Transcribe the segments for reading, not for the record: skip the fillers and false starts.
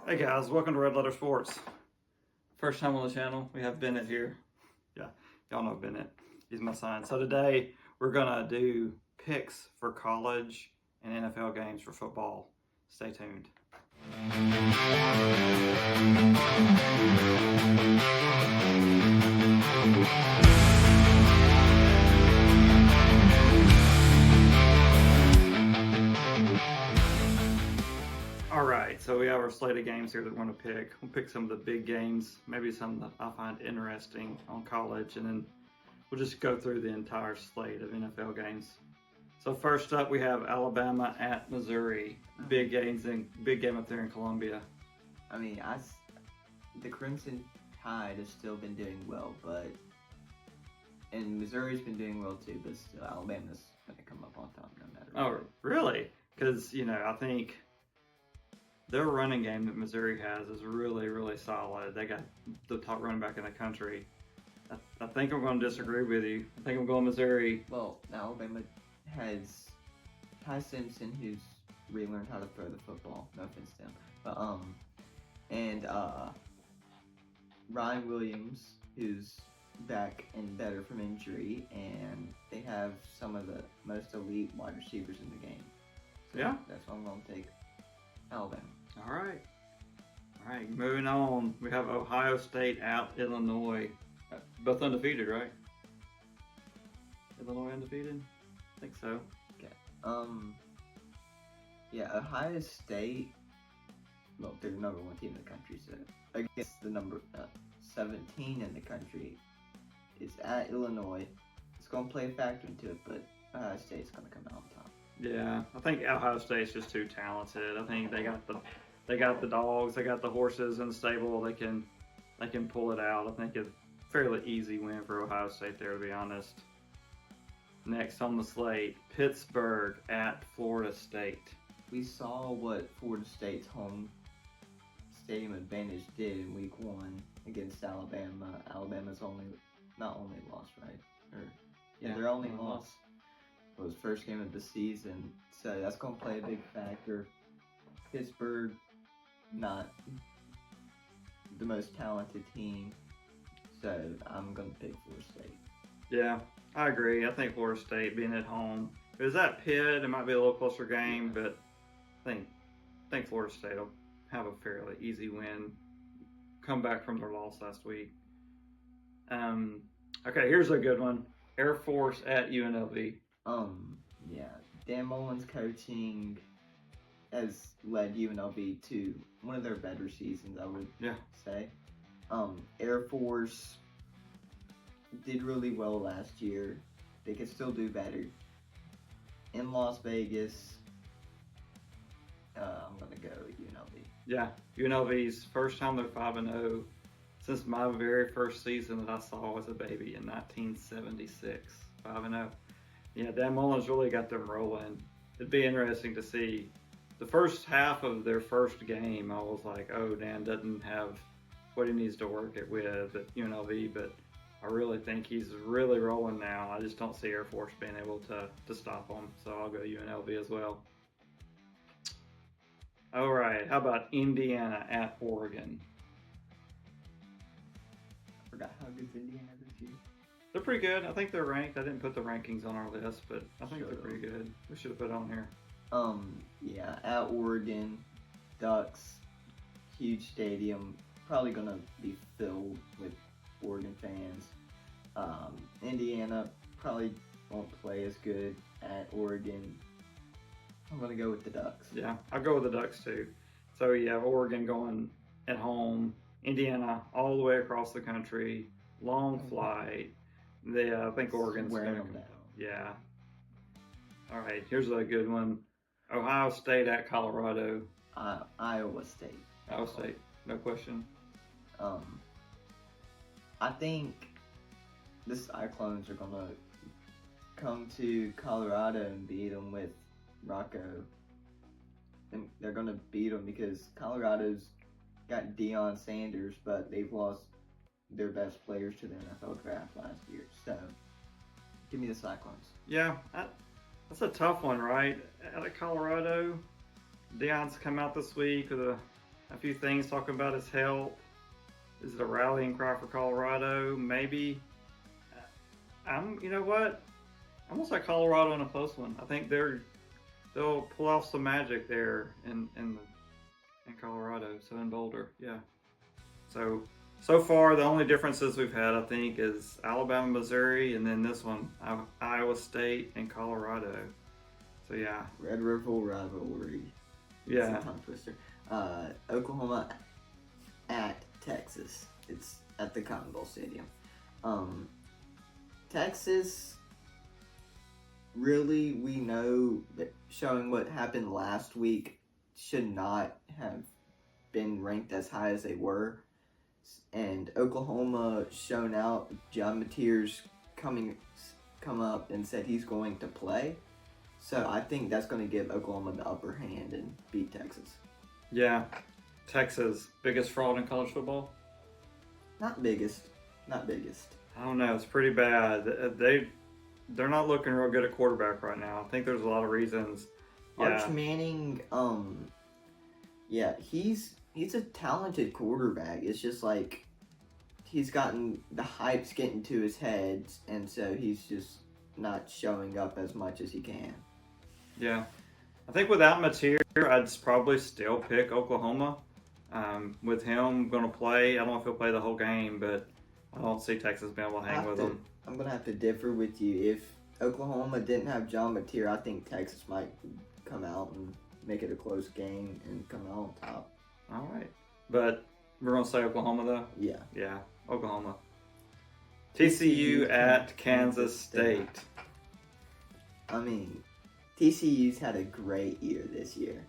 Hey guys, welcome to Red Letter Sports. First time on the channel, we have Bennett here. Yeah, y'all know Bennett. He's my son. So today we're gonna do picks for college and NFL games for football. Stay tuned. Alright, so we have our slate of games here that we're going to pick. We'll pick some of the big games, maybe some that I find interesting on college, and then we'll just go through the entire slate of NFL games. So first up, we have Alabama at Missouri. Big game up there in Columbia. I mean, the Crimson Tide has still been doing well, and Missouri's been doing well too, but still Alabama's going to come up on top no matter what. Oh, really? Because, I think their running game that Missouri has is really, really solid. They got the top running back in the country. I think I'm going to disagree with you. I think I'm going Missouri. Well, Alabama has Ty Simpson, who's relearned how to throw the football. No offense to him, but and Ryan Williams, who's back and better from injury, and they have some of the most elite wide receivers in the game. So yeah, that's why I'm going to take Alabama. All right, moving on. We have Ohio State at Illinois. Both undefeated, right? Illinois undefeated? I think so. Okay. Yeah, Ohio State, well, they're the number one team in the country, so I guess the number 17 in the country is at Illinois. It's going to play a factor into it, but Ohio State's going to come out on top. Yeah, I think Ohio State's just too talented. I think they got the dogs, they got the horses in the stable. They can pull it out. I think it's a fairly easy win for Ohio State there, to be honest. Next on the slate, Pittsburgh at Florida State. We saw what Florida State's home stadium advantage did in Week 1 against Alabama. Alabama's not only lost, right? Their only loss was first game of the season, so that's going to play a big factor. Pittsburgh, not the most talented team, so I'm going to pick Florida State. Yeah, I agree. I think Florida State being at home. If it was at Pitt, it might be a little closer game, but I think Florida State will have a fairly easy win. Come back from their loss last week. Okay, here's a good one. Air Force at UNLV. Yeah, Dan Mullen's coaching has led UNLV to one of their better seasons, I would say. Air Force did really well last year. They could still do better. In Las Vegas, I'm going to go UNLV. Yeah, UNLV's first time they're 5-0 since my very first season that I saw as a baby in 1976. 5-0. Yeah, Dan Mullen's really got them rolling. It'd be interesting to see. The first half of their first game, I was like, oh, Dan doesn't have what he needs to work it with at UNLV, but I really think he's really rolling now. I just don't see Air Force being able to stop him, so I'll go UNLV as well. All right, how about Indiana at Oregon? I forgot how good's Indiana this year. They're pretty good. I think they're ranked. I didn't put the rankings on our list, but I think they're pretty good. We should have put it on here. Yeah, at Oregon, Ducks, huge stadium, probably gonna be filled with Oregon fans. Indiana probably won't play as good at Oregon. I'm gonna go with the Ducks. Yeah, I'll go with the Ducks too. So you have Oregon going at home, Indiana all the way across the country, long flight. I think Oregon's wearing gonna them down. Yeah. All right, here's a good one. Ohio State at Colorado. Iowa State. Iowa State, no question. I think the Cyclones are gonna come to Colorado and beat them with Rocco. And they're gonna beat them because Colorado's got Deion Sanders, but they've lost their best players to the NFL draft last year. So, give me the Cyclones. Yeah, that's a tough one, right? Out of Colorado, Deion's come out this week with a few things talking about his health. Is it a rallying cry for Colorado? Maybe. You know what? I'm gonna say Colorado in a close one. I think they'll pull off some magic there in Colorado. So in Boulder, yeah. So far the only differences we've had, I think, is Alabama, Missouri, and then this one, Iowa State and Colorado. So yeah. Red River rivalry. Yeah. It's a tongue twister. Oklahoma at Texas. It's at the Cotton Bowl Stadium. Texas, really, we know that showing what happened last week should not have been ranked as high as they were. And Oklahoma shown out. John Mateer's come up and said he's going to play. So I think that's going to give Oklahoma the upper hand and beat Texas. Yeah. Texas, biggest fraud in college football? Not biggest. I don't know. It's pretty bad. They're not looking real good at quarterback right now. I think there's a lot of reasons. Arch Manning, he's a talented quarterback. It's just like he's gotten the hype's getting to his head, and so he's just not showing up as much as he can. Yeah. I think without Mateer, I'd probably still pick Oklahoma. With him going to play, I don't know if he'll play the whole game, but I don't see Texas being able to hang with him. I'm going to have to differ with you. If Oklahoma didn't have John Mateer, I think Texas might come out and make it a close game and come out on top. All right. But we're going to say Oklahoma, though? Yeah. Yeah, Oklahoma. TCU at Kansas State. I mean, TCU's had a great year this year.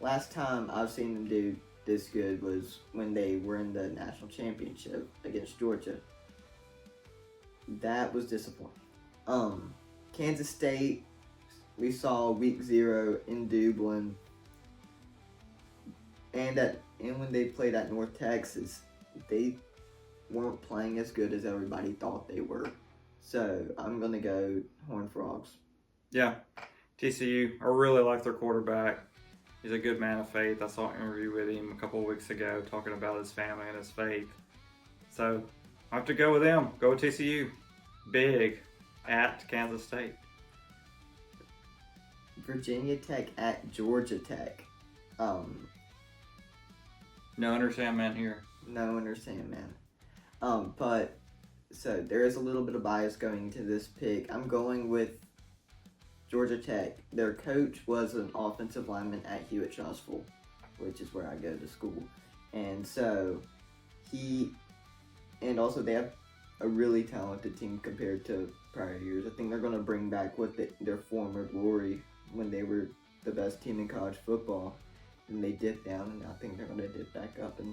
Last time I've seen them do this good was when they were in the national championship against Georgia. That was disappointing. Kansas State, we saw week 0 in Dublin, and when they played at North Texas, they weren't playing as good as everybody thought they were. So I'm gonna go Horned Frogs. Yeah, TCU. I really like their quarterback. He's a good man of faith. I saw an interview with him a couple of weeks ago talking about his family and his faith. So I have to go with them. Go with TCU. Big at Kansas State. Virginia Tech at Georgia Tech. No understand man here. No understand man. But so there is a little bit of bias going to this pick. I'm going with Georgia Tech. Their coach was an offensive lineman at Hewitt-Shreveport, which is where I go to school. And so also they have a really talented team compared to prior years. I think they're going to bring back their former glory when they were the best team in college football. And they dipped down, and I think they're going to dip back up and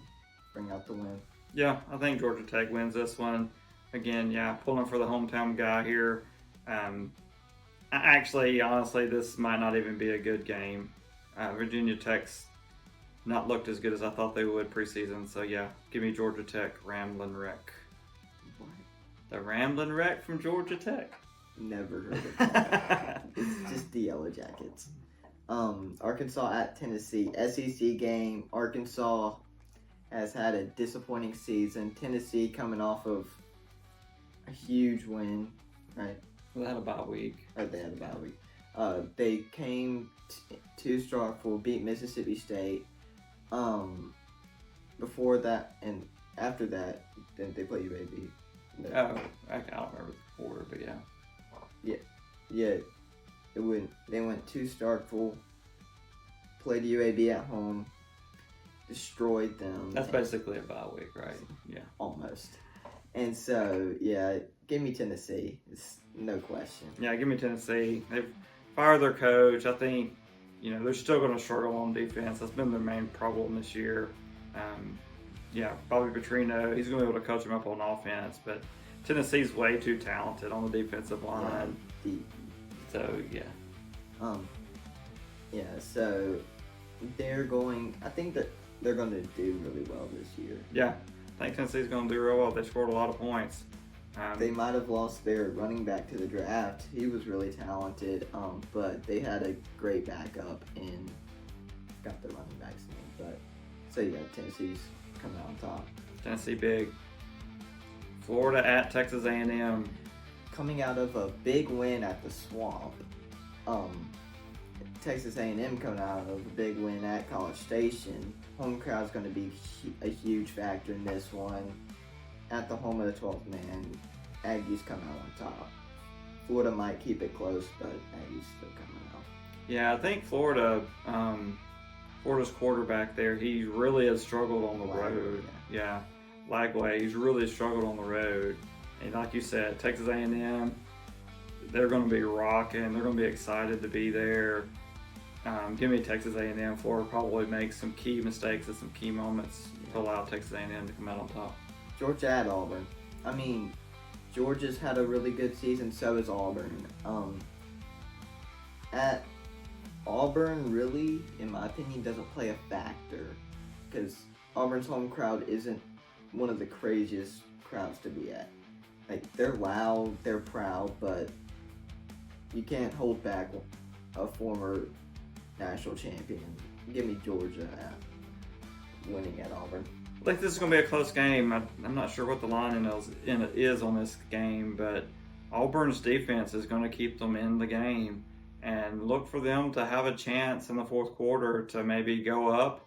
bring out the win. Yeah, I think Georgia Tech wins this one. Again, yeah, pulling for the hometown guy here. Actually, honestly, this might not even be a good game. Virginia Tech's not looked as good as I thought they would preseason. So, yeah, give me Georgia Tech, Ramblin' Wreck. What? The Ramblin' Wreck from Georgia Tech. Never heard of that. It's just the Yellow Jackets. Arkansas at Tennessee. SEC game. Arkansas has had a disappointing season. Tennessee coming off of a huge win, right? They had a bye week. They had a bye week. They came to Starkville, beat Mississippi State. Before that and after that, didn't they play UAB? No. Oh, I don't remember the order, but yeah. Yeah. They went to Starkville, played UAB at home, destroyed them. That's basically a bye week, right? Yeah. Almost. And so, yeah, give me Tennessee. It's no question. Yeah, give me Tennessee. They've fired their coach. I think, they're still going to struggle on defense. That's been their main problem this year. Bobby Petrino, he's going to be able to coach them up on offense, but Tennessee's way too talented on the defensive line. Yeah, so, yeah. So I think that they're going to do really well this year. Yeah, I think Tennessee's going to do real well. They scored a lot of points. They might have lost their running back to the draft. He was really talented, but they had a great backup and got the running back's name. But So yeah, Tennessee's coming out on top. Tennessee big. Florida at Texas A&M. Coming out of a big win at the Swamp. Texas A&M coming out of a big win at College Station. Home crowd's going to be a huge factor in this one. At the home of the 12th man, Aggies come out on top. Florida might keep it close, but Aggies still coming out. Yeah, I think Florida's quarterback there, he really has struggled on the road. Yeah, Lagway, he's really struggled on the road. And like you said, Texas A&M, they're going to be rocking. They're going to be excited to be there. Give me Texas A&M. Florida probably makes some key mistakes at some key moments to allow Texas A&M to come out on top. Georgia at Auburn. I mean, Georgia's had a really good season, so has Auburn. At Auburn, really, in my opinion, doesn't play a factor because Auburn's home crowd isn't one of the craziest crowds to be at. Like, they're loud, they're proud, but you can't hold back a former national champion. Give me Georgia at winning at Auburn. I think this is going to be a close game. I'm not sure what the line is on this game, but Auburn's defense is going to keep them in the game. And look for them to have a chance in the fourth quarter to maybe go up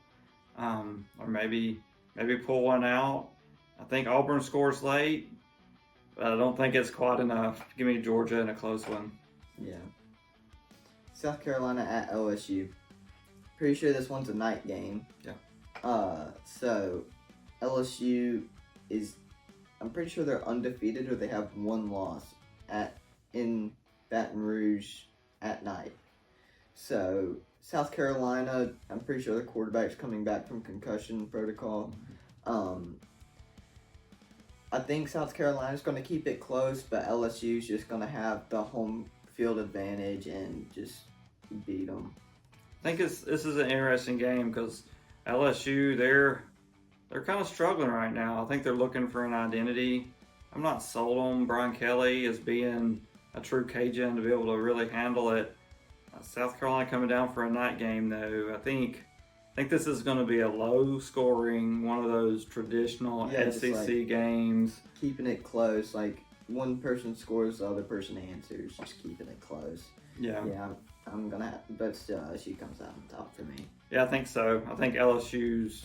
or maybe pull one out. I think Auburn scores late, but I don't think it's quite enough. Give me Georgia in a close one. Yeah. South Carolina at LSU. Pretty sure this one's a night game. Yeah. So LSU is, I'm pretty sure they're undefeated or they have one loss in Baton Rouge at night. So South Carolina, I'm pretty sure their quarterback's coming back from concussion protocol. I think South Carolina's going to keep it close, but LSU's just going to have the home field advantage and just beat them. I think this is an interesting game because LSU, they're kind of struggling right now. I think they're looking for an identity. I'm not sold on Brian Kelly as being a true Cajun to be able to really handle it. South Carolina coming down for a night game, though. I think this is going to be a low-scoring, one of those traditional SEC games. Keeping it close, like one person scores, the other person answers, just keeping it close. Yeah, I'm gonna have, but still LSU comes out on top for me. Yeah, I think so. I think LSU's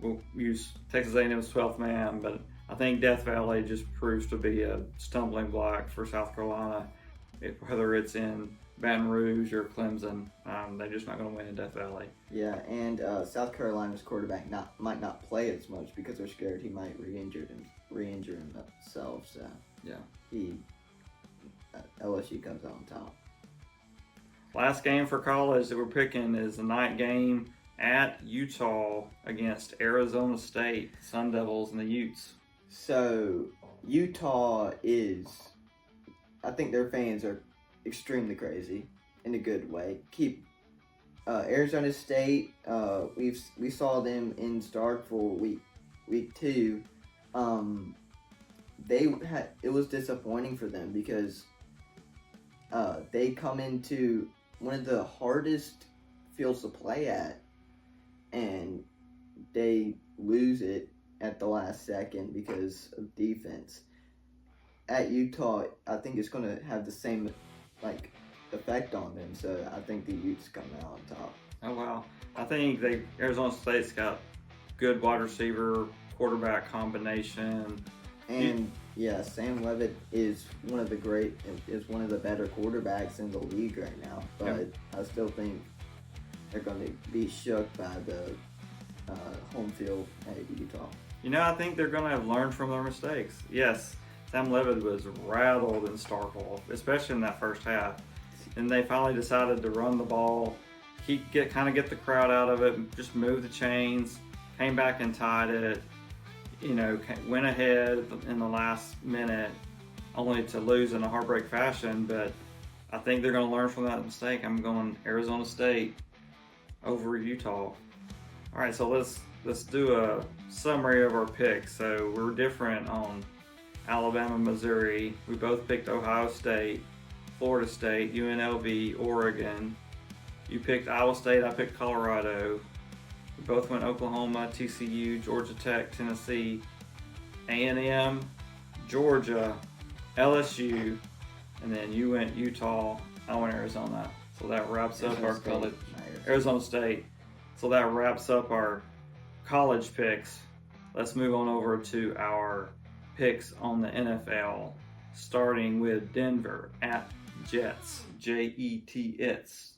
will use Texas A&M's 12th man, but I think Death Valley just proves to be a stumbling block for South Carolina. Whether it's in Baton Rouge or Clemson, they're just not going to win in Death Valley. Yeah, and South Carolina's quarterback might not play as much because they're scared he might re-injure himself. So yeah, LSU comes out on top. Last game for college that we're picking is the night game at Utah against Arizona State, Sun Devils and the Utes. So Utah I think their fans are extremely crazy in a good way. Arizona State, we saw them in Starkville week 2. It was disappointing for them because they come into one of the hardest fields to play at, and they lose it at the last second because of defense. At Utah, I think it's going to have the same effect on them, so I think the Utes come out on top. Oh wow! I think Arizona State's got good wide receiver quarterback combination, and Sam Leavitt is one of the better quarterbacks in the league right now. But I still think they're going to be shook by the home field at Utah. I think they're going to have learned from their mistakes. Yes, Sam Leavitt was rattled in Starkville, especially in that first half. And they finally decided to run the ball, get the crowd out of it, and just move the chains, came back and tied it, went ahead in the last minute, only to lose in a heartbreak fashion. But I think they're going to learn from that mistake. I'm going Arizona State over Utah. All right, so let's do a summary of our picks. So we're different on Alabama, Missouri. We both picked Ohio State, Florida State, UNLV, Oregon. You picked Iowa State, I picked Colorado. We both went Oklahoma, TCU, Georgia Tech, Tennessee, A&M, Georgia, LSU, and then you went Utah. I went Arizona. So that wraps up our college. Arizona State. So that wraps up our college picks. Let's move on over to our picks on the NFL, starting with Denver at Jets. Jets.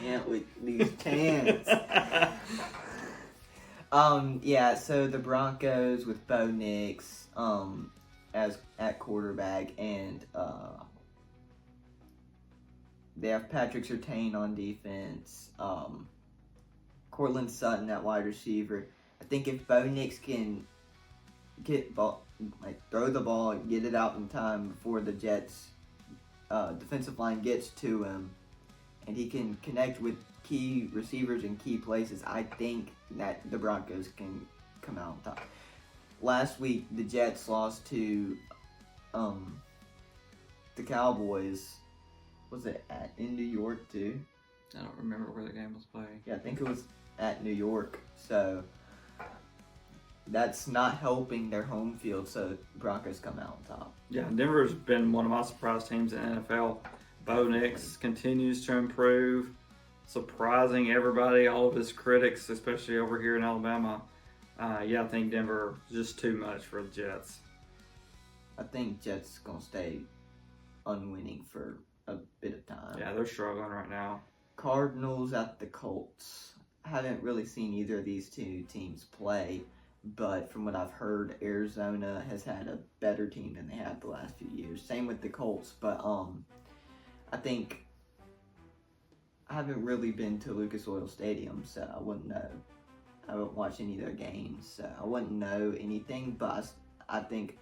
Can't with these chants. Yeah, so the Broncos with Bo Nix as at quarterback, and they have Patrick Surtain on defense, Cortland Sutton at wide receiver. I think if Bo Nix can throw the ball, get it out in time before the Jets defensive line gets to him, and he can connect with key receivers in key places, I think that the Broncos can come out on top. Last week, the Jets lost to the Cowboys. Was it in New York too? I don't remember where the game was played. Yeah, I think it was at New York. So that's not helping their home field. So Broncos come out on top. Yeah, Denver's been one of my surprise teams in the NFL. Bo Nix continues to improve, surprising everybody, all of his critics, especially over here in Alabama. I think Denver is just too much for the Jets. I think Jets going to stay unwinning for a bit of time. Yeah, they're struggling right now. Cardinals at the Colts. I haven't really seen either of these two teams play, but from what I've heard, Arizona has had a better team than they have the last few years. Same with the Colts, but I think I haven't really been to Lucas Oil Stadium, so I wouldn't know. I haven't watched any of their games, so I wouldn't know anything, but I think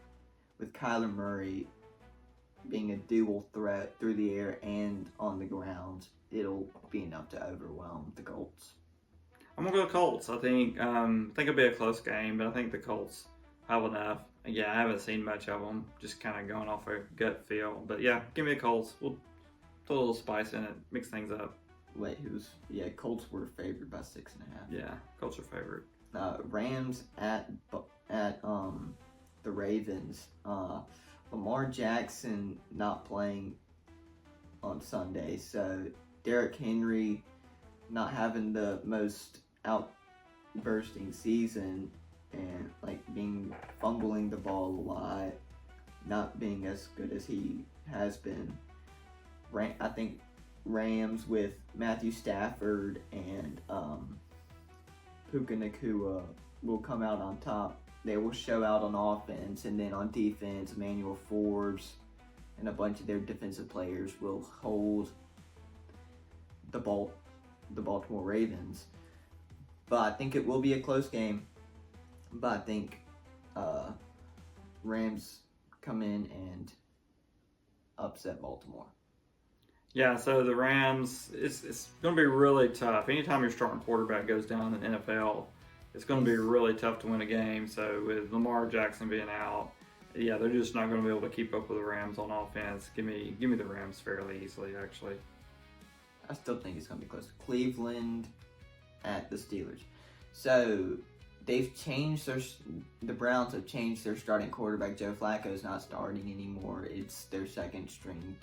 with Kyler Murray being a dual threat through the air and on the ground, it'll be enough to overwhelm the Colts. I'm going to go Colts. I think it'll be a close game, but I think the Colts have enough. Yeah, I haven't seen much of them, just kind of going off a gut feel. But yeah, give me the Colts. We'll put a little spice in it, mix things up. Wait, Colts were favored by 6.5. Yeah, Colts are favored. Rams at the Ravens. Lamar Jackson not playing on Sunday, so Derrick Henry not having the most outbursting season and fumbling the ball a lot, not being as good as he has been. I think Rams with Matthew Stafford and Puka Nacua will come out on top. They will show out on offense, and then on defense, Emmanuel Forbes and a bunch of their defensive players will hold the Baltimore Ravens. But I think it will be a close game. But I think Rams come in and upset Baltimore. Yeah, so the Rams, it's going to be really tough. Anytime your starting quarterback goes down in the NFL, it's going to be really tough to win a game. So with Lamar Jackson being out, yeah, they're just not going to be able to keep up with the Rams on offense. Give me the Rams fairly easily, actually. I still think it's going to be close. Cleveland at the Steelers. So they've changed the Browns have changed their starting quarterback. Joe Flacco's not starting anymore. It's their second string.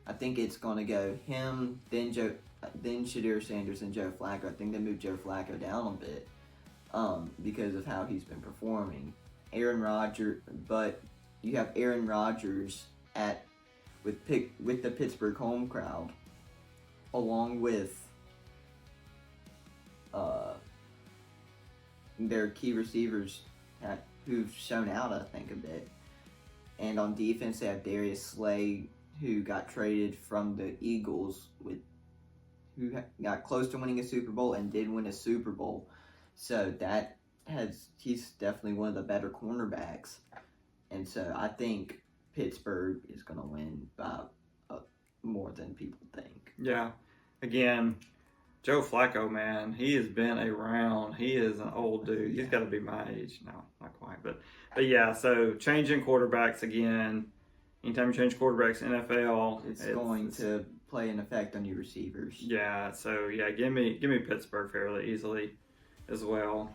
I think it's going to go him, then Shadir Sanders, and Joe Flacco. I think they moved Joe Flacco down a bit because of how he's been performing. But you have Aaron Rodgers with the Pittsburgh home crowd, along with their key receivers who've shown out, I think, a bit. And on defense, they have Darius Slay, who got traded from the Eagles, who got close to winning a Super Bowl and did win a Super Bowl. So he's definitely one of the better cornerbacks. And so I think Pittsburgh is going to win by more than people think. Yeah. Again, Joe Flacco, man, he has been around. He is an old dude. He's got to be my age. No, not quite. But yeah, so changing quarterbacks again. Anytime you change quarterbacks in NFL, it's going to play an effect on your receivers. Yeah, so yeah, give me Pittsburgh fairly easily as well.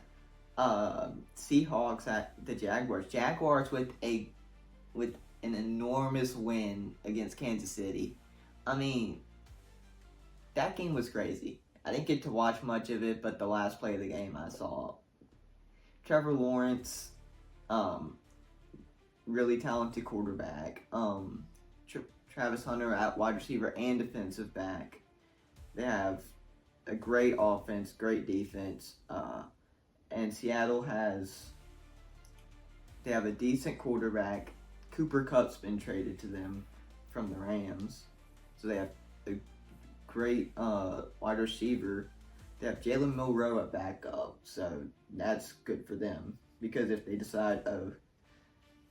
Seahawks at the Jaguars. Jaguars with an enormous win against Kansas City. I mean, that game was crazy. I didn't get to watch much of it, but the last play of the game I saw. Trevor Lawrence, really talented quarterback. Travis Hunter at wide receiver and defensive back. They have a great offense, great defense. And Seattle they have a decent quarterback. Cooper Kupp's been traded to them from the Rams. So they have a great wide receiver. They have Jalen Milroe at backup. So that's good for them. Because if they decide,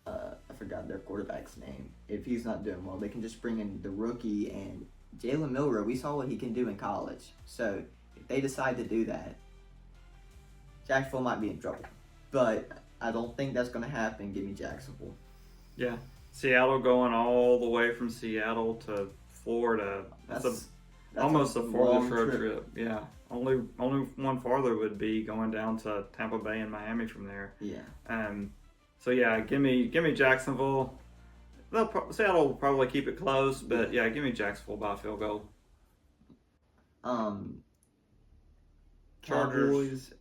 I forgot their quarterback's name. If he's not doing well, they can just bring in the rookie. And Jalen Milroe, we saw what he can do in college. So if they decide to do that, Jacksonville might be in trouble. But I don't think that's going to happen. Give me Jacksonville. Yeah. Seattle going all the way from Seattle to Florida. That's almost a furthest road trip. Yeah. Only one farther would be going down to Tampa Bay and Miami from there. Yeah. So yeah, give me Jacksonville. Seattle will probably keep it close, but yeah, give me Jacksonville by a field goal. Chargers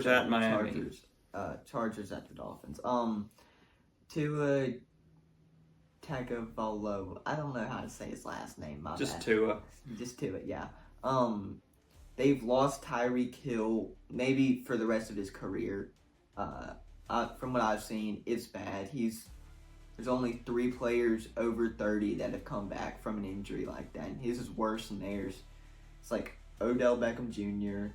at Miami. Chargers at the Dolphins. Tua Tagovailoa. I don't know how to say his last name. Just Tua. Just Tua. Yeah. They've lost Tyreek Hill maybe for the rest of his career. From what I've seen, it's bad. There's only 3 players over 30 that have come back from an injury like that, and his is worse than theirs. It's like Odell Beckham Jr.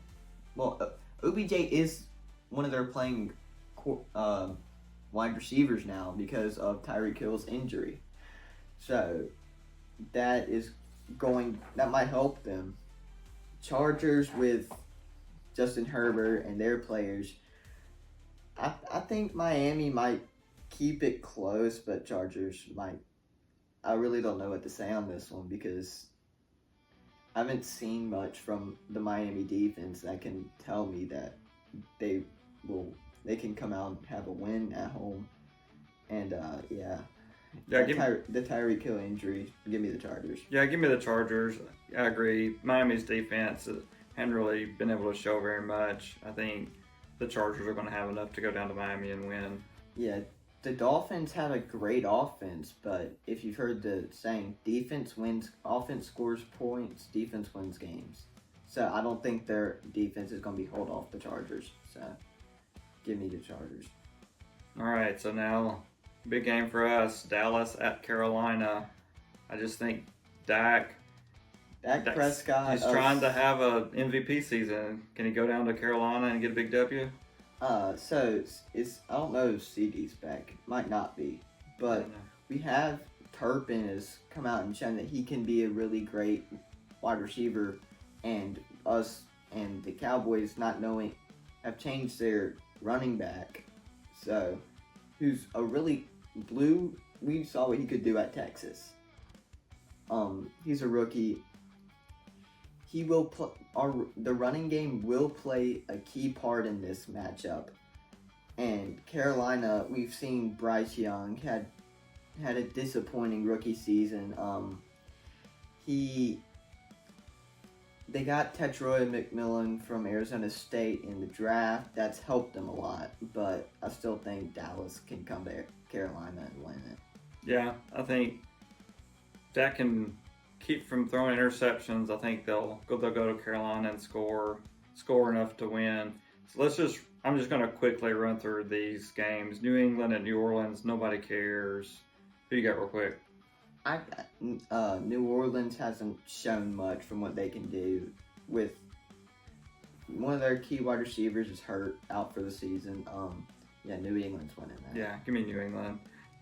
Well, OBJ is one of their playing wide receivers now because of Tyreek Hill's injury. So that might help them. Chargers with Justin Herbert and their players. I think Miami might keep it close, but Chargers might. I really don't know what to say on this one because I haven't seen much from the Miami defense that can tell me that they can come out and have a win at home. And yeah, the Tyreek Hill injury. Give me the Chargers. Yeah, give me the Chargers. I agree. Miami's defense hasn't really been able to show very much. I think the Chargers are going to have enough to go down to Miami and win. Yeah, the Dolphins have a great offense, but if you've heard the saying, defense wins, offense scores points, defense wins games. So I don't think their defense is going to be hold off the Chargers. So give me the Chargers. All right, so now big game for us, Dallas at Carolina. I just think Dak Prescott. He's trying to have a MVP season. Can he go down to Carolina and get a big W? So it's I don't know if CD's back. Might not be, but we have Turpin has come out and shown that he can be a really great wide receiver, and us and the Cowboys not knowing have changed their running back. So who's a really blue? We saw what he could do at Texas. He's a rookie. He will play. The running game will play a key part in this matchup. And Carolina, we've seen Bryce Young had a disappointing rookie season. They got Tetroy McMillan from Arizona State in the draft. That's helped them a lot. But I still think Dallas can come to Carolina and win it. Yeah, I think Dak can keep from throwing interceptions. I think they'll go to Carolina and score enough to win. So I'm just going to quickly run through these games. New England and New Orleans, nobody cares. Who you got real quick? New Orleans hasn't shown much from what they can do with one of their key wide receivers is hurt out for the season. New England's winning that. Yeah, give me New England.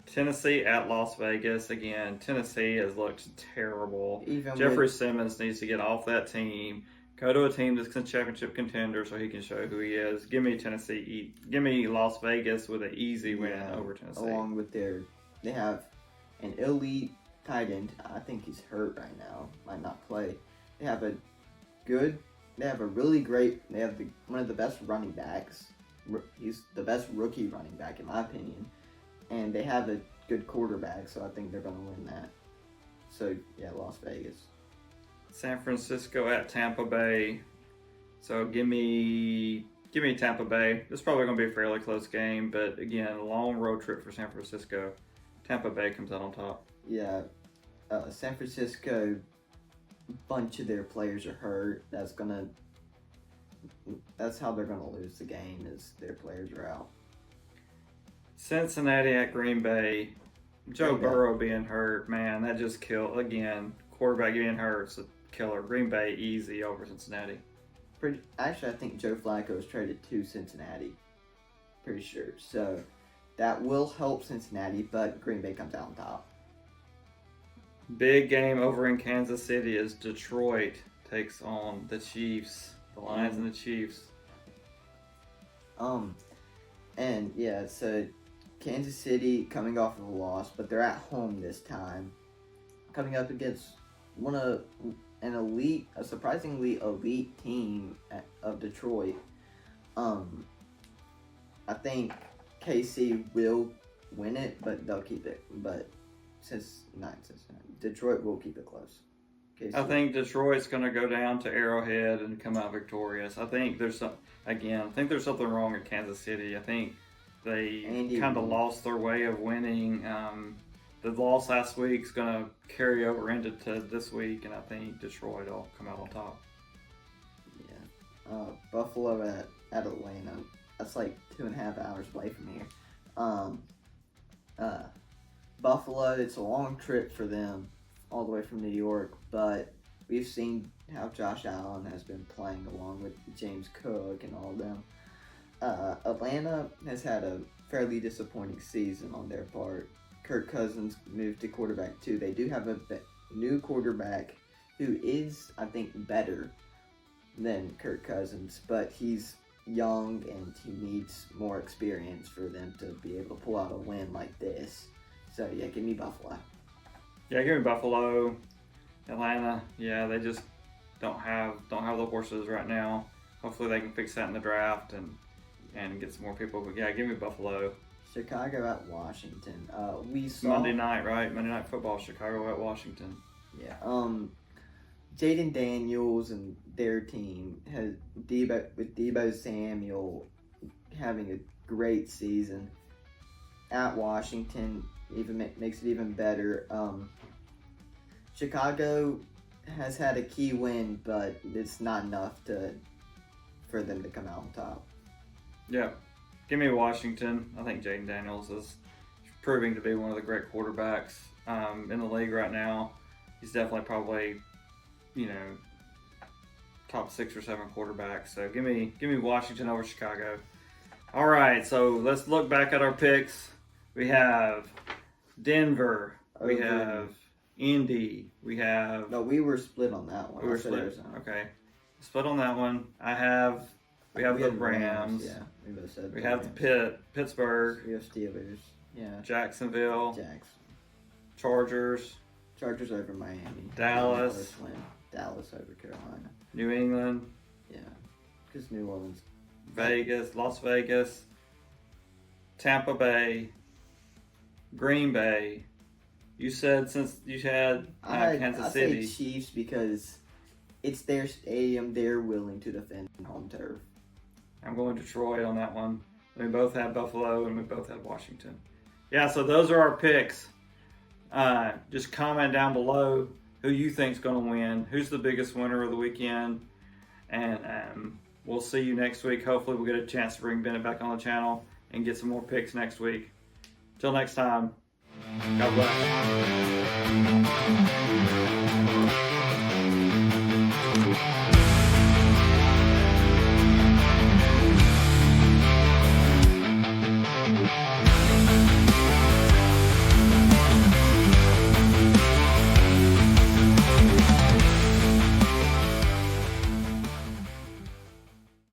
Tennessee at Las Vegas. Again, Tennessee has looked terrible. Jeffrey Simmons needs to get off that team. Go to a team that's a championship contender so he can show who he is. Give me Tennessee. Give me Las Vegas with an easy win over Tennessee. Along with they have an elite tight end. I think he's hurt right now. Might not play. They have a really great. They have one of the best running backs. He's the best rookie running back in my opinion, and they have a good quarterback. So I think they're going to win that. So yeah, Las Vegas. San Francisco at Tampa Bay. So give me Tampa Bay. This is probably going to be a fairly close game, but again, a long road trip for San Francisco. Tampa Bay comes out on top. Yeah, San Francisco, a bunch of their players are hurt. That's how they're gonna lose the game, is their players are out. Cincinnati at Green Bay. Joe Burrow being hurt, man, that just killed again. Quarterback getting hurt, it's a killer. Green Bay easy over Cincinnati. Actually, I think Joe Flacco was traded to Cincinnati. Pretty sure. So that will help Cincinnati, but Green Bay comes out on top. Big game over in Kansas City as Detroit takes on the Chiefs. The Lions and the Chiefs. And yeah, so Kansas City coming off of a loss, but they're at home this time. Coming up against a surprisingly elite team of Detroit. I think KC will win it, but they'll keep it. But Detroit will keep it close. KC. I think Detroit's going to go down to Arrowhead and come out victorious. I think there's something wrong at Kansas City. I think they kind of lost their way of winning. The loss last week's going to carry over into this week, and I think Detroit will come out on top. Yeah. Buffalo at Atlanta. That's like 2.5 hours away from here. Buffalo, it's a long trip for them, all the way from New York, but we've seen how Josh Allen has been playing along with James Cook and all of them. Atlanta has had a fairly disappointing season on their part. Kirk Cousins moved to quarterback 2. They do have a new quarterback who is, I think, better than Kirk Cousins, but he's young and he needs more experience for them to be able to pull out a win like this. So yeah, give me Buffalo. Yeah, give me Buffalo. Atlanta, yeah, they just don't have the horses right now. Hopefully they can fix that in the draft and get some more people. But yeah, give me Buffalo. Chicago at Washington. We saw Monday night, right? Monday Night Football. Chicago at Washington. Yeah. Jaden Daniels and their team has Deebo Samuel having a great season at Washington. Even makes it even better. Chicago has had a key win, but it's not enough for them to come out on top. Yeah. Give me Washington. I think Jaden Daniels is proving to be one of the great quarterbacks in the league right now. He's definitely probably, top 6 or 7 quarterbacks. So give me Washington over Chicago. All right, so let's look back at our picks. We have Denver. We have Indy. We have. No, we were split on that one. We were split. Okay, split on that one. We have the Rams. Yeah, we both said. We have the Pittsburgh. We have Steelers. Yeah. Jacksonville. Jags. Chargers. Chargers over Miami. Dallas. Dallas over Carolina. New England. Yeah, because New Orleans. Vegas. Las Vegas. Tampa Bay. Green Bay. You said since you had Kansas City. I say Chiefs because it's their stadium. They're willing to defend home turf. I'm going Detroit on that one. We both had Buffalo and we both had Washington. Yeah, so those are our picks. Just comment down below who you think's going to win. Who's the biggest winner of the weekend? And we'll see you next week. Hopefully we'll get a chance to bring Bennett back on the channel and get some more picks next week. Till next time, God bless.